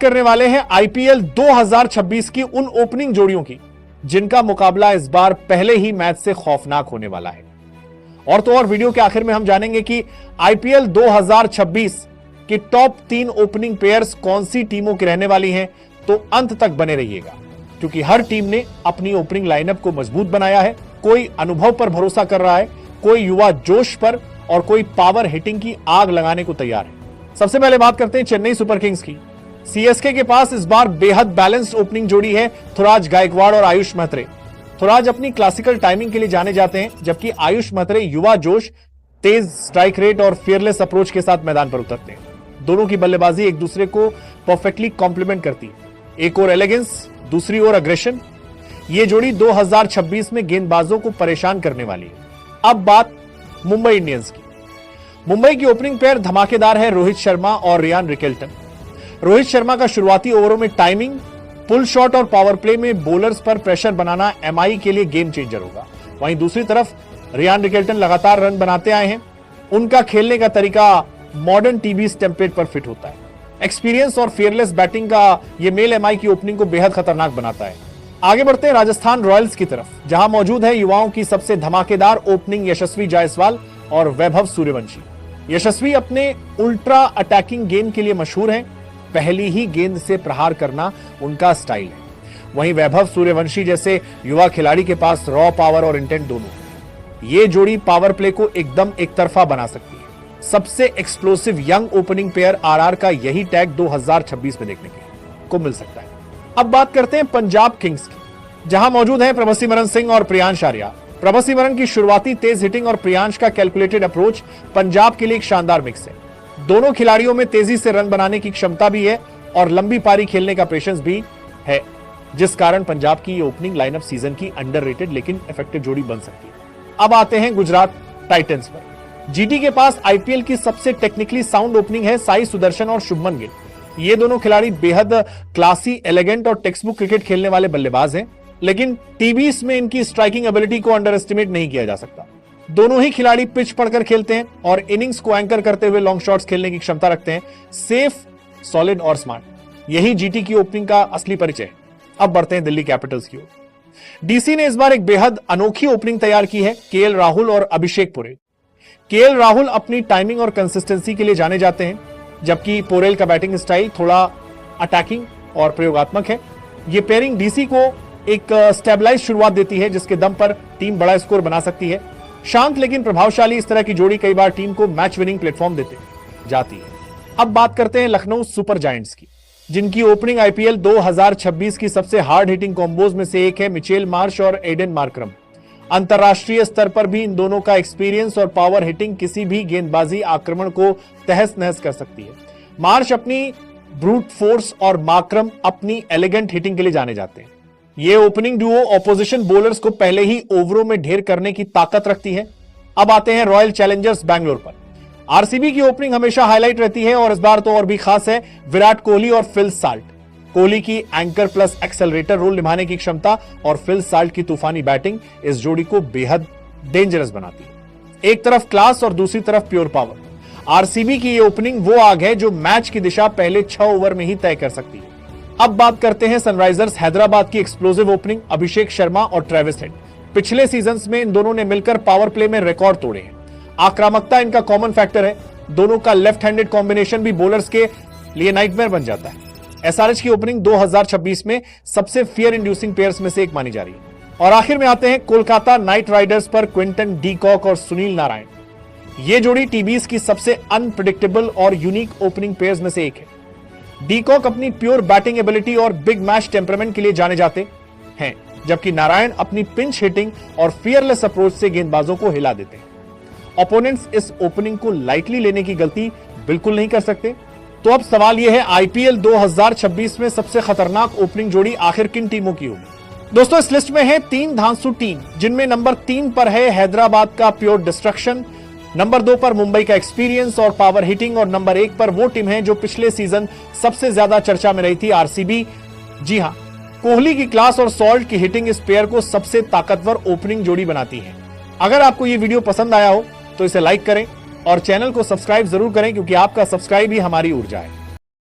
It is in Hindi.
करने वाले हैं आईपीएल 2026 की उन ओपनिंग जोड़ियों की जिनका मुकाबला इस बार पहले ही मैच से खौफनाक होने वाला है। और तो और वीडियो के आखिर में हम जानेंगे कि आईपीएल 2026 की टॉप 3 ओपनिंग पेयर्स कौन सी टीमों की रहने वाली हैं। तो अंत तक बने रहिएगा, क्योंकि हर टीम ने अपनी ओपनिंग लाइनअप को मजबूत बनाया है। कोई अनुभव पर भरोसा कर रहा है, कोई युवा जोश पर और कोई पावर हिटिंग की आग लगाने को तैयार है। सबसे पहले बात करते हैं चेन्नई सुपर किंग्स की। सीएसके के पास इस बार बेहद बैलेंस्ड ओपनिंग जोड़ी है, थुराज गायकवाड़ और आयुष महत्रे। थुराज अपनी क्लासिकल टाइमिंग के लिए जाने जाते हैं, जबकि आयुष महत्रे युवा जोश, तेज स्ट्राइक रेट और फियरलेस अप्रोच के साथ मैदान पर उतरते हैं। दोनों की बल्लेबाजी एक दूसरे को परफेक्टली कॉम्प्लीमेंट करती है। एक और एलिगेंस, दूसरी ओर अग्रेशन। यह जोड़ी 2026 में गेंदबाजों को परेशान करने वाली है। अब बात मुंबई इंडियंस की। मुंबई की ओपनिंग पेयर धमाकेदार है, रोहित शर्मा और रियान रिकेल्टन। रोहित शर्मा का शुरुआती ओवरों में टाइमिंग, पुल शॉट और पावर प्ले में बॉलर्स पर प्रेशर बनाना एमआई के लिए गेम चेंजर होगा। वहीं दूसरी तरफ रियान रिकेल्टन लगातार रन बनाते आए हैं। उनका खेलने का तरीका मॉडर्न टीबीज टेम्पलेट पर फिट होता है। एक्सपीरियंस और फियरलेस बैटिंग का यह मेल एमआई की ओपनिंग को बेहद खतरनाक बनाता है। आगे बढ़ते हैं राजस्थान रॉयल्स की तरफ, जहां मौजूद है युवाओं की सबसे धमाकेदार ओपनिंग यशस्वी जायसवाल और वैभव सूर्यवंशी। यशस्वी अपने उल्ट्रा अटैकिंग गेम के लिए मशहूर हैं। पहली ही गेंद से प्रहार करना उनका स्टाइल है। वहीं वैभव सूर्यवंशी जैसे युवा खिलाड़ी के पास रॉ पावर और इंटेंट दोनों। ये जोड़ी पावर प्ले को एकदम एक तरफा बना सकती है। सबसे explosive young opening pair RR का यही टैग 2026 में देखने को मिल सकता है। अब बात करते हैं पंजाब किंग्स की, जहां मौजूद हैं प्रभसिमरन सिंह और प्रियांश आर्या। प्रभसिमरन की शुरुआती तेज हिटिंग और प्रियांश का कैलकुलेटेड अप्रोच पंजाब के लिए एक शानदार मिक्स है। दोनों खिलाड़ियों में तेजी से रन बनाने की क्षमता भी है और लंबी पारी खेलने का पेशेंस भी है, जिस कारण पंजाब की ये ओपनिंग लाइनअप सीजन की अंडररेटेड लेकिन इफेक्टिव जोड़ी बन सकती है। अब आते हैं गुजरात टाइटंस पर। जीटी के पास आईपीएल की सबसे टेक्निकली साउंड ओपनिंग है साई सुदर्शन और शुभमन गिल। ये दोनों खिलाड़ी बेहद क्लासी, एलिगेंट और टेक्स्टबुक क्रिकेट खेलने वाले बल्लेबाज हैं, लेकिन टीबीज में इनकी स्ट्राइकिंग एबिलिटी को अंडर एस्टिमेट नहीं किया जा सकता। दोनों ही खिलाड़ी पिच पढ़कर खेलते हैं और इनिंग्स को एंकर करते हुए लॉन्ग शॉट्स खेलने की क्षमता रखते हैं। सेफ, सॉलिड और स्मार्ट, यही जीटी की ओपनिंग का असली परिचय है। अब बढ़ते हैं दिल्ली कैपिटल्स की ओर। डीसी ने इस बार एक बेहद अनोखी ओपनिंग तैयार की है, केएल राहुल और अभिषेक पोरेल। केएल राहुल अपनी टाइमिंग और कंसिस्टेंसी के लिए जाने जाते हैं, जबकि पोरेल का बैटिंग स्टाइल थोड़ा अटैकिंग और प्रयोगात्मक है। यह पेयरिंग डीसी को एक स्टेबलाइज शुरुआत देती है, जिसके दम पर टीम बड़ा स्कोर बना सकती है। शांत लेकिन प्रभावशाली इस तरह की जोड़ी कई बार टीम को मैच विनिंग प्लेटफॉर्म देते जाती है। अब बात करते हैं लखनऊ सुपर जायंट्स की, जिनकी ओपनिंग आईपीएल 2026 की सबसे हार्ड हिटिंग कॉम्बोज में से एक है मिचेल मार्श और एडन मार्करम। अंतरराष्ट्रीय स्तर पर भी इन दोनों का एक्सपीरियंस और पावर हिटिंग किसी भी गेंदबाजी आक्रमण को तहस नहस कर सकती है। मार्श अपनी ब्रूट फोर्स और मार्करम अपनी एलिगेंट हिटिंग के लिए जाने जाते हैं। ये ओपनिंग डुओ ऑपोजिशन बॉलर्स को पहले ही ओवरों में ढेर करने की ताकत रखती है। अब आते हैं रॉयल चैलेंजर्स बैंगलोर पर। आरसीबी की ओपनिंग हमेशा हाईलाइट रहती है और इस बार तो और भी खास है। विराट कोहली और फिल साल्ट। कोहली की एंकर प्लस एक्सेलरेटर रोल निभाने की क्षमता और फिल साल्ट की तूफानी बैटिंग इस जोड़ी को बेहद डेंजरस बनाती है। एक तरफ क्लास और दूसरी तरफ प्योर पावर। आरसीबी की ये ओपनिंग वो आग है जो मैच की दिशा पहले 6 ओवर में ही तय कर सकती है। अब बात करते हैं सनराइजर्स हैदराबाद की एक्सप्लोसिव ओपनिंग, अभिषेक शर्मा और ट्रेविस हेड। पिछले सीजन्स में इन दोनों ने मिलकर पावर प्ले में रिकॉर्ड तोड़े हैं। आक्रामकता इनका कॉमन फैक्टर है। दोनों का लेफ्ट हैंडेड कॉम्बिनेशन भी बॉलर्स के लिए नाइटमेयर बन जाता है। एसआरएच की ओपनिंग 2026 में सबसे फियर इंड्यूसिंग पेयर्स में से एक मानी जा रही है। और आखिर में आते हैं कोलकाता नाइट राइडर्स पर क्विंटन डी कॉक और सुनील नारायण। ये जोड़ी टीबीज की सबसे अनप्रिडिक्टेबल और यूनिक ओपनिंग पेयर्स में से एक है। डी कॉक अपनी प्योर बैटिंग एबिलिटी और बिग मैच टेम्परामेंट के लिए जाने जाते हैं, जबकि नारायण अपनी पिंच हिटिंग और फियरलेस अप्रोच से गेंदबाजों को हिला देते हैं। ओपोनेंट्स इस ओपनिंग को लाइटली लेने की गलती बिल्कुल नहीं कर सकते। तो अब सवाल यह है, आईपीएल 2026 में सबसे खतरनाक ओपनिंग जोड़ी आखिर किन टीमों की होगी? दोस्तों, इस लिस्ट में है 3 धांसू टीम, जिनमें नंबर 3 पर है हैदराबाद का प्योर डिस्ट्रक्शन, नंबर 2 पर मुंबई का एक्सपीरियंस और पावर हिटिंग, और नंबर 1 पर वो टीम है जो पिछले सीजन सबसे ज्यादा चर्चा में रही थी, आरसीबी। जी हां, कोहली की क्लास और सॉल्ट की हिटिंग इस पेयर को सबसे ताकतवर ओपनिंग जोड़ी बनाती है। अगर आपको ये वीडियो पसंद आया हो तो इसे लाइक करें और चैनल को सब्सक्राइब जरूर करें, क्योंकि आपका सब्सक्राइब ही हमारी ऊर्जा है।